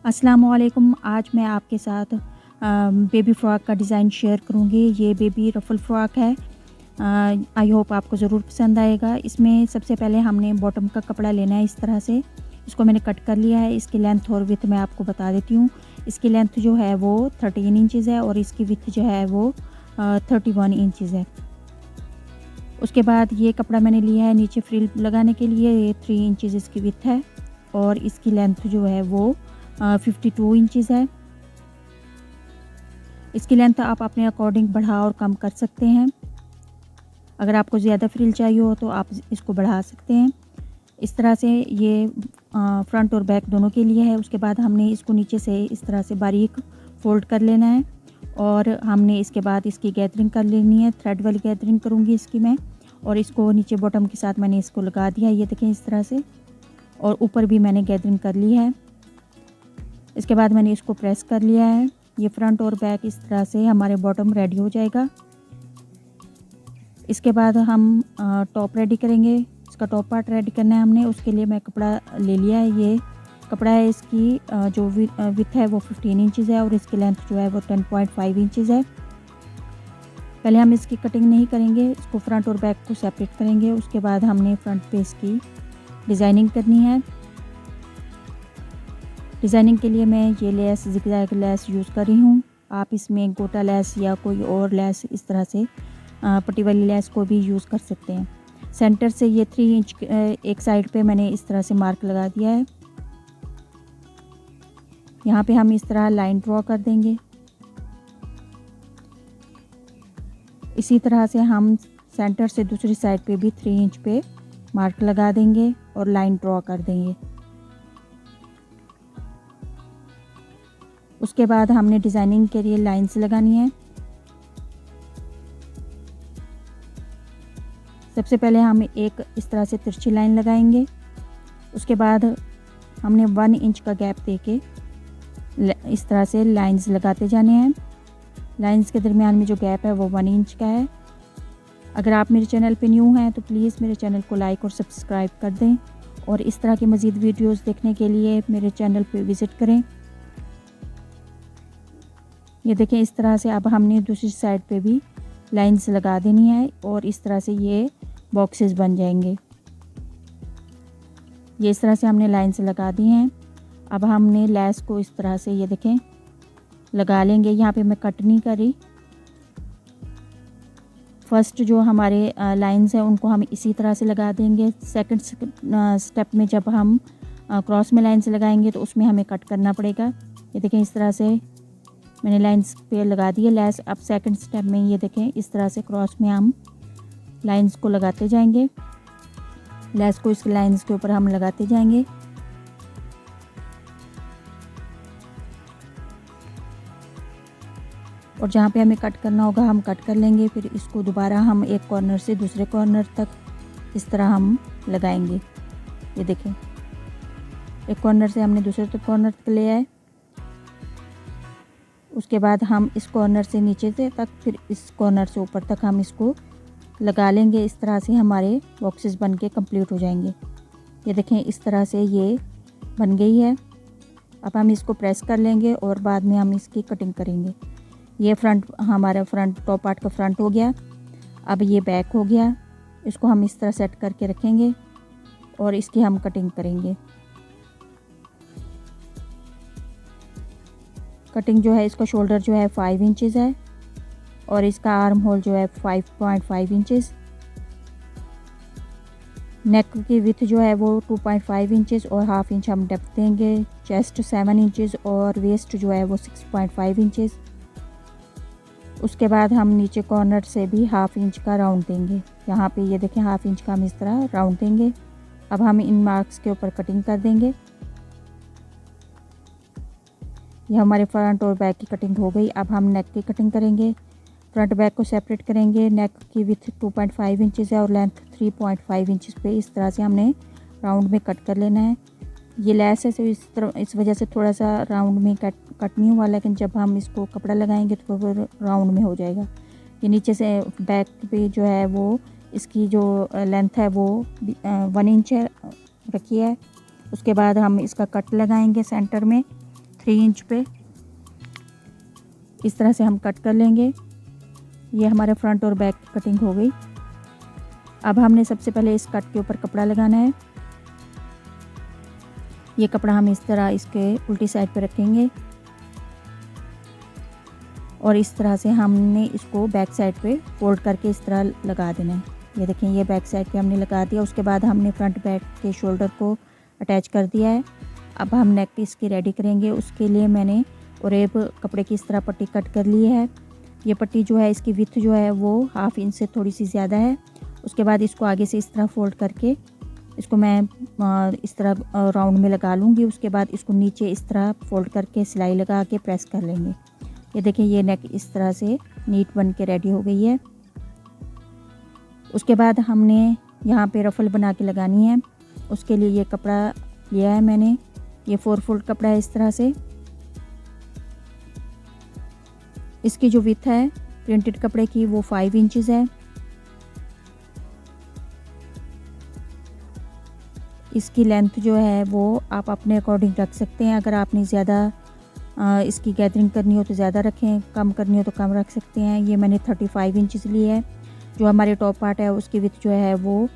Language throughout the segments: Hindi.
अस्सलामुअलैकुम। आज मैं आपके साथ बेबी फ़्रॉक का डिज़ाइन शेयर करूँगी। ये बेबी रफ़ल फ़्रॉक है। आई होप आपको ज़रूर पसंद आएगा। इसमें सबसे पहले हमने बॉटम का कपड़ा लेना है इस तरह से। इसको मैंने कट कर लिया है। इसकी लेंथ और विड्थ मैं आपको बता देती हूँ। इसकी लेंथ जो है वो 13 इंचज़ है और इसकी विड्थ जो है वो 31 इंचज़ है। उसके बाद ये कपड़ा मैंने लिया है नीचे फ्रिल लगाने के लिए। ये 3 इंचज़ इसकी विड्थ है और इसकी लेंथ जो है वो 52 इंचज़ है। इसकी लेंथ आप अपने अकॉर्डिंग बढ़ा और कम कर सकते हैं। अगर आपको ज़्यादा फ्रिल चाहिए हो तो आप इसको बढ़ा सकते हैं। इस तरह से ये फ्रंट और बैक दोनों के लिए है। उसके बाद हमने इसको नीचे से इस तरह से बारीक फ़ोल्ड कर लेना है और हमने इसके बाद इसकी गैदरिंग कर लेनी है। थ्रेड वाली गैदरिंग करूँगी इसकी मैं, और इसको नीचे बॉटम के साथ मैंने इसको लगा दिया है। ये देखें इस तरह से, और ऊपर भी मैंने गैदरिंग कर ली है। इसके बाद मैंने इसको प्रेस कर लिया है। ये फ्रंट और बैक इस तरह से हमारे बॉटम रेडी हो जाएगा। इसके बाद हम टॉप रेडी करेंगे। इसका टॉप पार्ट रेडी करना है हमने। उसके लिए मैं कपड़ा ले लिया है। ये कपड़ा है, इसकी जो विड्थ है वो 15 इंचज़ है और इसकी लेंथ जो है वो 10.5 इंचज़ है। पहले हम इसकी कटिंग नहीं करेंगे, इसको फ्रंट और बैक को सेपरेट करेंगे। उसके बाद हमने फ्रंट पे इसकी डिज़ाइनिंग करनी है। डिज़ाइनिंग के लिए मैं ये लेस ज़िगज़ैग लेस यूज़ कर रही हूँ। आप इसमें गोटा लेस या कोई और लेस इस तरह से पट्टी वाली लेस को भी यूज़ कर सकते हैं। सेंटर से ये 3 इंच एक साइड पे मैंने इस तरह से मार्क लगा दिया है। यहाँ पे हम इस तरह लाइन ड्रॉ कर देंगे। इसी तरह से हम सेंटर से दूसरी साइड पे भी 3 इंच पे मार्क लगा देंगे और लाइन ड्रॉ कर देंगे। उसके बाद हमने डिज़ाइनिंग के लिए लाइंस लगानी है। सबसे पहले हम एक इस तरह से तिरछी लाइन लगाएंगे। उसके बाद हमने 1 इंच का गैप देके इस तरह से लाइंस लगाते जाने हैं। लाइंस के दरमियान में जो गैप है वो 1 इंच का है। अगर आप मेरे चैनल पे न्यू हैं तो प्लीज़ मेरे चैनल को लाइक और सब्सक्राइब कर दें, और इस तरह की मज़ीद वीडियोस देखने के लिए मेरे चैनल पे विज़िट करें। ये देखें इस तरह से अब हमने दूसरी साइड पे भी लाइंस लगा देनी है और इस तरह से ये बॉक्सेस बन जाएंगे। ये इस तरह से हमने लाइंस लगा दी हैं। अब हमने लेस को इस तरह से ये देखें लगा लेंगे। यहाँ पे मैं कट नहीं कर रही। फर्स्ट जो हमारे लाइंस हैं उनको हम इसी तरह से लगा देंगे। सेकंड स्टेप में जब हम क्रॉस में लाइंस लगाएंगे तो उसमें हमें कट करना पड़ेगा। ये देखें इस तरह से मैंने लाइंस पे लगा दी है लेस। अब सेकंड स्टेप में ये देखें इस तरह से क्रॉस में हम लाइंस को लगाते जाएंगे। लेस को इस लाइंस के ऊपर हम लगाते जाएंगे। और जहाँ पे हमें कट करना होगा हम कट कर लेंगे। फिर इसको दोबारा हम एक कॉर्नर से दूसरे कॉर्नर तक इस तरह हम लगाएंगे। ये देखें एक कॉर्नर से हमने दूसरे कॉर्नर तक ले आए। उसके बाद हम इस कॉर्नर से नीचे से तक, फिर इस कॉर्नर से ऊपर तक हम इसको लगा लेंगे। इस तरह से हमारे बॉक्सेस बन के कम्प्लीट हो जाएंगे। ये देखें इस तरह से ये बन गई है। अब हम इसको प्रेस कर लेंगे और बाद में हम इसकी कटिंग करेंगे। ये फ्रंट हमारा फ्रंट टॉप पार्ट का फ्रंट हो गया। अब ये बैक हो गया। इसको हम इस तरह सेट करके रखेंगे और इसकी हम कटिंग करेंगे। कटिंग जो है इसका शोल्डर जो है 5 इंचज़ है और इसका आर्म होल जो है 5.5 इंचज़। नेक की विड्थ जो है वो 2.5 इंचज़ और हाफ इंच हम डेप्थ देंगे। चेस्ट 7 इंचज़ और वेस्ट जो है वो 6.5 इंचज़। उसके बाद हम नीचे कॉर्नर से भी हाफ इंच का राउंड देंगे। यहाँ पे ये देखें हाफ इंच का हम इस तरह राउंड देंगे। अब हम इन मार्क्स के ऊपर कटिंग कर देंगे। ये हमारे फ्रंट और बैक की कटिंग हो गई। अब हम नेक की कटिंग करेंगे। फ्रंट बैक को सेपरेट करेंगे। नेक की विड्थ 2.5 इंचज़ है और लेंथ 3.5 इंचज़ पे इस तरह से हमने राउंड में कट कर लेना है। ये लेस है तो इस वजह से थोड़ा सा राउंड में कट नहीं हुआ, लेकिन जब हम इसको कपड़ा लगाएंगे तो फिर राउंड में हो जाएगा। ये नीचे से बैक पे जो है वो इसकी जो लेंथ है वो 1 इंच रखी है। उसके बाद हम इसका कट लगाएंगे सेंटर में 3 इंच पे इस तरह से हम कट कर लेंगे। ये हमारे फ्रंट और बैक की कटिंग हो गई। अब हमने सबसे पहले इस कट के ऊपर कपड़ा लगाना है। ये कपड़ा हम इस तरह इसके उल्टी साइड पे रखेंगे और इस तरह से हमने इसको बैक साइड पे फोल्ड करके इस तरह लगा देना है। ये देखें, ये बैक साइड पे हमने लगा दिया। उसके बाद हमने फ्रंट बैक के शोल्डर को अटैच कर दिया है। अब हम नेक इसकी रेडी करेंगे। उसके लिए मैंने ओरेब कपड़े की इस तरह पट्टी कट कर ली है। ये पट्टी जो है इसकी विड्थ जो है वो 1/2 इंच से थोड़ी सी ज़्यादा है। उसके बाद इसको आगे से इस तरह फोल्ड करके इसको मैं इस तरह राउंड में लगा लूँगी। उसके बाद इसको नीचे इस तरह फोल्ड करके सिलाई लगा के प्रेस कर लेंगे। ये देखिए, ये नेक इस तरह से नीट बन के रेडी हो गई है। उसके बाद हमने यहाँ पे रफल बना के लगानी है। उसके लिए ये कपड़ा लिया है मैंने, ये 4 फोल्ड कपड़ा है इस तरह से। इसकी जो विड्थ है प्रिंटेड कपड़े की वो 5 इंचज़ है। इसकी लेंथ जो है वो आप अपने अकॉर्डिंग रख सकते हैं। अगर आपने ज़्यादा इसकी गैदरिंग करनी हो तो ज़्यादा रखें, कम करनी हो तो कम रख सकते हैं। ये मैंने 35 इंचज़ ली है। जो हमारे टॉप पार्ट है उसकी विड्थ जो है वो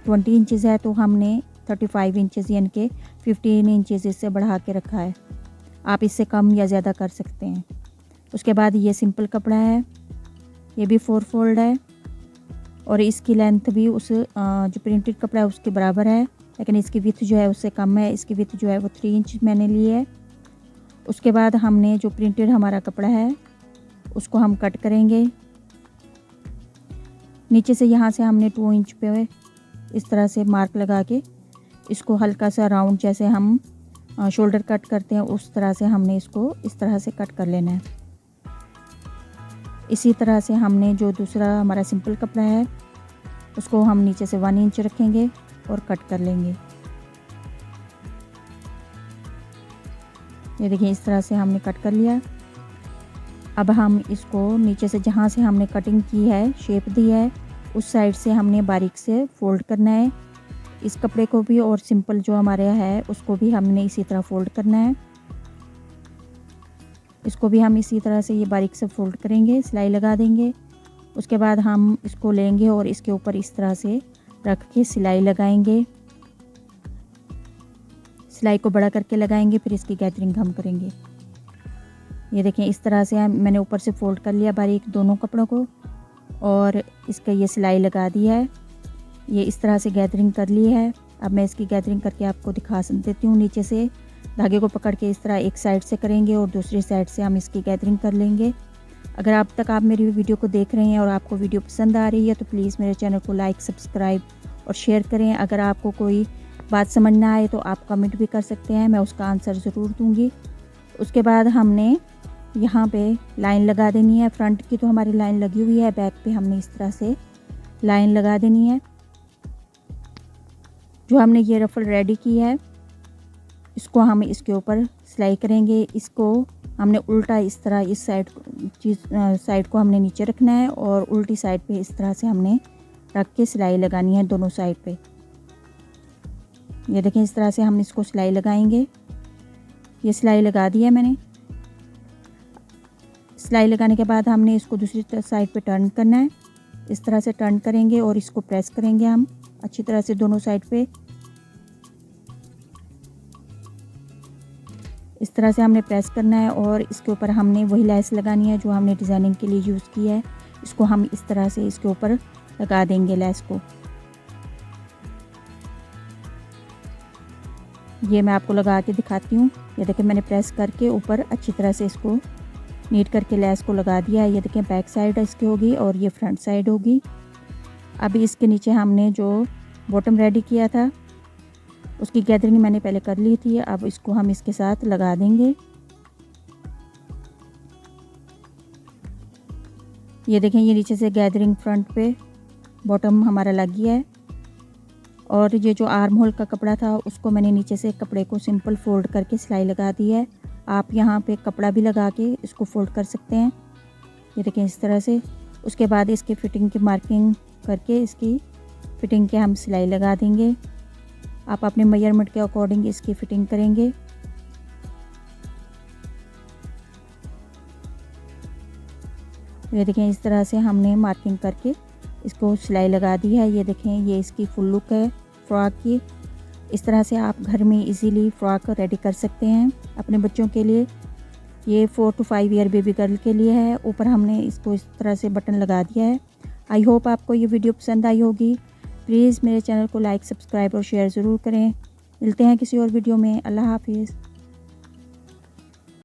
20 इंचज़ है, तो हमने 35 इंचज़ यानी कि 15 इंचज़ इससे बढ़ा के रखा है। आप इससे कम या ज़्यादा कर सकते हैं। उसके बाद ये सिंपल कपड़ा है, ये भी 4 फोल्ड है और इसकी लेंथ भी उस जो प्रिंटेड कपड़ा है उसके बराबर है, लेकिन इसकी विड्थ जो है उससे कम है। इसकी विड्थ जो है वो 3 इंच मैंने ली है। उसके बाद हमने जो प्रिंटेड हमारा कपड़ा है उसको हम कट करेंगे। नीचे से यहाँ से हमने 2 इंच पे इस तरह से मार्क लगा के इसको हल्का सा राउंड, जैसे हम शोल्डर कट करते हैं उस तरह से हमने इसको इस तरह से कट कर लेना है। इसी तरह से हमने जो दूसरा हमारा सिंपल कपड़ा है उसको हम नीचे से 1 इंच रखेंगे और कट कर लेंगे। ये देखिए, इस तरह से हमने कट कर लिया। अब हम इसको नीचे से जहाँ से हमने कटिंग की है, शेप दी है, उस साइड से हमने बारीक से फोल्ड करना है। इस कपड़े को भी और सिंपल जो हमारे है उसको भी हमने इसी तरह फोल्ड करना है। इसको भी हम इसी तरह से ये बारीक से फोल्ड करेंगे, सिलाई लगा देंगे। उसके बाद हम इसको लेंगे और इसके ऊपर इस तरह से रख के सिलाई लगाएंगे। सिलाई को बड़ा करके लगाएंगे, फिर इसकी गैदरिंग हम करेंगे। ये देखें, इस तरह से मैंने ऊपर से फोल्ड कर लिया बारीक दोनों कपड़ों को और इसका ये सिलाई लगा दी है। ये इस तरह से गैदरिंग कर ली है। अब मैं इसकी गैदरिंग करके आपको दिखा देती हूँ। नीचे से धागे को पकड़ के इस तरह एक साइड से करेंगे और दूसरी साइड से हम इसकी गैदरिंग कर लेंगे। अगर अब तक आप मेरी वीडियो को देख रहे हैं और आपको वीडियो पसंद आ रही है तो प्लीज़ मेरे चैनल को लाइक, सब्सक्राइब और शेयर करें। अगर आपको कोई बात समझ ना आए तो आप कमेंट भी कर सकते हैं, मैं उसका आंसर ज़रूर दूंगी। उसके बाद हमने यहाँ पे लाइन लगा देनी है। फ्रंट की तो हमारी लाइन लगी हुई है, बैक पे हमने इस तरह से लाइन लगा देनी है। जो हमने ये रफल रेडी की है इसको हम इसके ऊपर सिलाई करेंगे। इसको हमने उल्टा इस तरह इस साइड को हमने नीचे रखना है और उल्टी साइड पे इस तरह से हमने रख के सिलाई लगानी है दोनों साइड पे। ये देखें, इस तरह से हम इसको सिलाई लगाएंगे। ये सिलाई लगा दी है मैंने। सिलाई लगाने के बाद हमने इसको दूसरी साइड पे टर्न करना है। इस तरह से टर्न करेंगे और इसको प्रेस करेंगे हम अच्छी तरह से दोनों साइड पे। इस तरह से हमने प्रेस करना है और इसके ऊपर हमने वही लेस लगानी है जो हमने डिज़ाइनिंग के लिए यूज़ की है। इसको हम इस तरह से इसके ऊपर लगा देंगे लेस को। ये मैं आपको लगा के दिखाती हूँ। ये देखिए, मैंने प्रेस करके ऊपर अच्छी तरह से इसको नीट करके लेस को लगा दिया है। ये देखिए, बैक साइड इसकी होगी और ये फ्रंट साइड होगी। अभी इसके नीचे हमने जो बॉटम रेडी किया था उसकी गैदरिंग मैंने पहले कर ली थी। अब इसको हम इसके साथ लगा देंगे। ये देखें, ये नीचे से गैदरिंग फ्रंट पे बॉटम हमारा लग गया है। और ये जो आर्म होल का कपड़ा था उसको मैंने नीचे से कपड़े को सिंपल फोल्ड करके सिलाई लगा दी है। आप यहाँ पे कपड़ा भी लगा के इसको फोल्ड कर सकते हैं। ये देखें, इस तरह से। उसके बाद इसके फिटिंग की मार्किंग करके इसकी फिटिंग के हम सिलाई लगा देंगे। आप अपने मेजरमेंट के अकॉर्डिंग इसकी फ़िटिंग करेंगे। ये देखें इस तरह से हमने मार्किंग करके इसको सिलाई लगा दी है। ये देखें ये इसकी फुल लुक है फ़्रॉक की। इस तरह से आप घर में इजीली फ़्रॉक रेडी कर सकते हैं अपने बच्चों के लिए। ये 4 to 5 ईयर बेबी गर्ल के लिए है। ऊपर हमने इसको इस तरह से बटन लगा दिया है। आई होप आपको ये वीडियो पसंद आई होगी। प्लीज़ मेरे चैनल को लाइक, सब्सक्राइब और शेयर ज़रूर करें। मिलते हैं किसी और वीडियो में। अल्लाह हाफिज़।